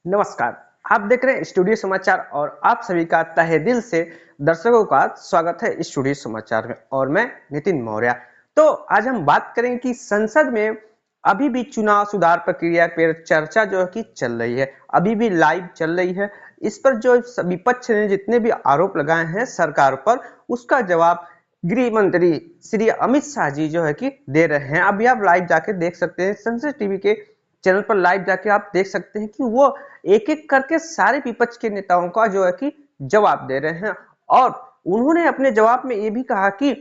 नमस्कार। आप देख रहे हैं स्टूडियो समाचार और आप सभी का तहे दिल से दर्शकों का स्वागत है स्टूडियो समाचार में और मैं नितिन मौर्य। तो आज हम बात करेंगे कि संसद में अभी भी चुनाव सुधार प्रक्रिया पर चर्चा जो है कि चल रही है, अभी भी लाइव चल रही है। इस पर जो विपक्ष ने जितने भी आरोप लगाए हैं सरकार पर, उसका जवाब गृह मंत्री श्री अमित शाह जी जो है कि दे रहे हैं। अभी आप लाइव जाके देख सकते हैं, संसद टीवी के चैनल पर लाइव जाके आप देख सकते हैं कि वो एक एक करके सारे विपक्ष के नेताओं का जो है कि जवाब दे रहे हैं। और उन्होंने अपने जवाब में ये भी कहा कि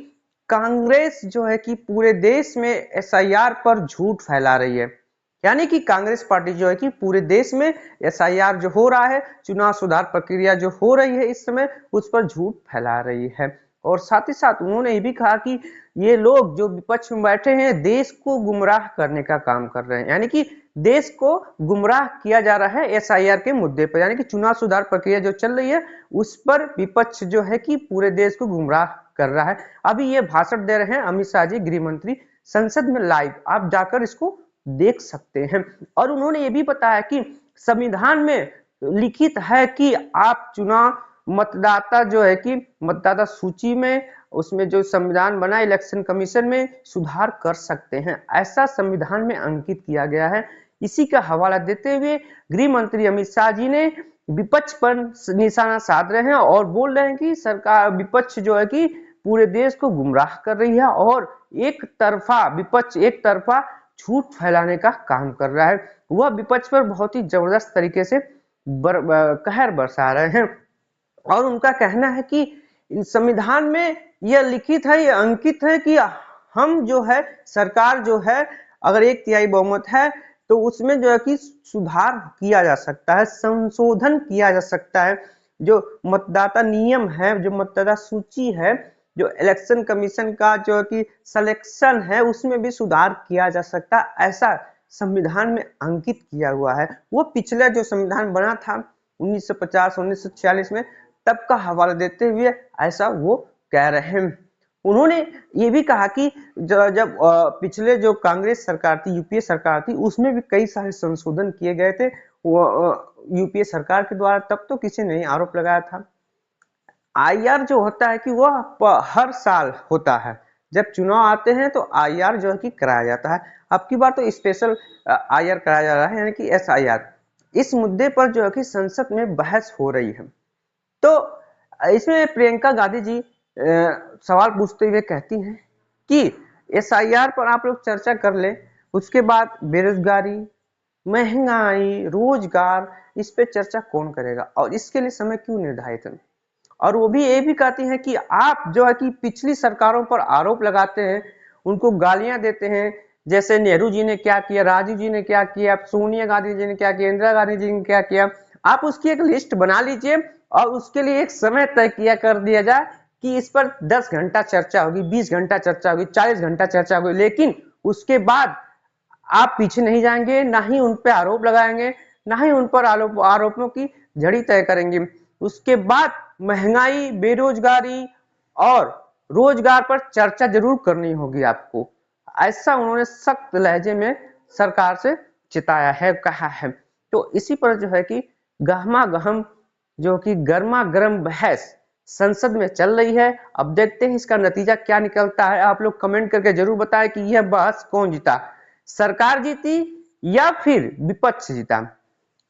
कांग्रेस जो है कि पूरे देश में एसआईआर पर झूठ फैला रही है। यानी कि कांग्रेस पार्टी जो है कि पूरे देश में एसआईआर जो हो रहा है, चुनाव सुधार प्रक्रिया जो हो रही है इस समय, उस पर झूठ फैला रही है। और साथ ही साथ उन्होंने ये भी कहा कि ये लोग जो विपक्ष में बैठे हैं देश को गुमराह करने का काम कर रहे हैं, यानी कि देश को गुमराह किया जा रहा है एसआईआर के मुद्दे पर, यानी कि चुनाव सुधार प्रक्रिया जो चल रही है उस पर विपक्ष जो है कि पूरे देश को गुमराह कर रहा है। अभी ये भाषण दे रहे हैं अमित शाह जी, गृह मंत्री, संसद में लाइव आप जाकर इसको देख सकते हैं। और उन्होंने ये भी बताया कि संविधान में लिखित है कि आप चुनाव मतदाता जो है कि मतदाता सूची में, उसमें जो संविधान बना इलेक्शन कमीशन में सुधार कर सकते हैं, ऐसा संविधान में अंकित किया गया है। इसी का हवाला देते हुए गृह मंत्री अमित शाह जी ने विपक्ष पर निशाना साध रहे हैं और बोल रहे हैं कि सरकार, विपक्ष जो है कि पूरे देश को गुमराह कर रही है और एक तरफा विपक्ष एक तरफा झूठ फैलाने का काम कर रहा है। वह विपक्ष पर बहुत ही जबरदस्त तरीके से कहर बरसा रहे हैं। और उनका कहना है कि संविधान में यह लिखित है, यह अंकित है कि हम जो है, सरकार जो है, अगर 1/3 बहुमत है तो उसमें जो है कि सुधार किया जा सकता है, संशोधन किया जा सकता है। जो मतदाता नियम है, जो मतदाता सूची है, जो इलेक्शन कमीशन का जो है कि सिलेक्शन है, उसमें भी सुधार किया जा सकता है, ऐसा संविधान में अंकित किया हुआ है। वो पिछला जो संविधान बना था 1950-1946 में, तब का हवाला देते हुए ऐसा वो कह रहे हैं। उन्होंने ये भी कहा कि जब पिछले जो कांग्रेस सरकार थी, यूपीए सरकार थी, उसमें भी कई सारे संशोधन किए गए थे वो यूपीए सरकार के द्वारा, तब तो किसी ने आरोप लगाया था। आईआर जो होता है कि वह हर साल होता है, जब चुनाव आते हैं तो आईआर जो है कि कराया जाता है। अब की बार तो स्पेशल आईआर कराया जा रहा है, यानी कि एसआईआर। इस मुद्दे पर जो है कि संसद में बहस हो रही है। तो इसमें प्रियंका गांधी जी सवाल पूछते हुए कहती हैं कि एसआईआर पर आप लोग चर्चा कर ले, उसके बाद बेरोजगारी, महंगाई, रोजगार, इस पे चर्चा कौन करेगा और इसके लिए समय क्यों निर्धारित है। और वो भी ये भी कहती हैं कि आप जो है कि पिछली सरकारों पर आरोप लगाते हैं, उनको गालियां देते हैं, जैसे नेहरू जी ने क्या किया, राजीव जी ने क्या किया, सोनिया गांधी जी ने क्या किया, इंदिरा गांधी जी ने क्या किया। आप उसकी एक लिस्ट बना लीजिए और उसके लिए एक समय तय किया कर दिया जाए कि इस पर 10 घंटा चर्चा होगी, 20 घंटा चर्चा होगी, 40 घंटा चर्चा होगी, लेकिन उसके बाद आप पीछे नहीं जाएंगे, ना ही उन पर आरोप लगाएंगे, ना ही उन पर आरोपों की झड़ी तय करेंगे। उसके बाद महंगाई, बेरोजगारी और रोजगार पर चर्चा जरूर करनी होगी आपको, ऐसा उन्होंने सख्त लहजे में सरकार से चिताया है, कहा है। तो इसी पर जो है कि गहमा गहम जो कि गर्मा गर्म बहस संसद में चल रही है। अब देखते हैं इसका नतीजा क्या निकलता है। आप लोग कमेंट करके जरूर बताएं कि यह बहस कौन जीता, सरकार जीती या फिर विपक्ष जीता।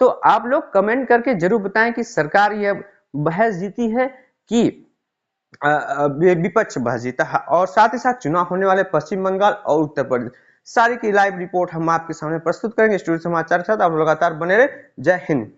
तो आप लोग कमेंट करके जरूर बताएं कि सरकार यह बहस जीती है कि विपक्ष बहस जीता है। और साथ ही साथ चुनाव होने वाले पश्चिम बंगाल और उत्तर प्रदेश, सारी की लाइव रिपोर्ट हम आपके सामने प्रस्तुत करेंगे स्टूडियो समाचार के साथ। आप लगातार बने रहे। जय हिंद।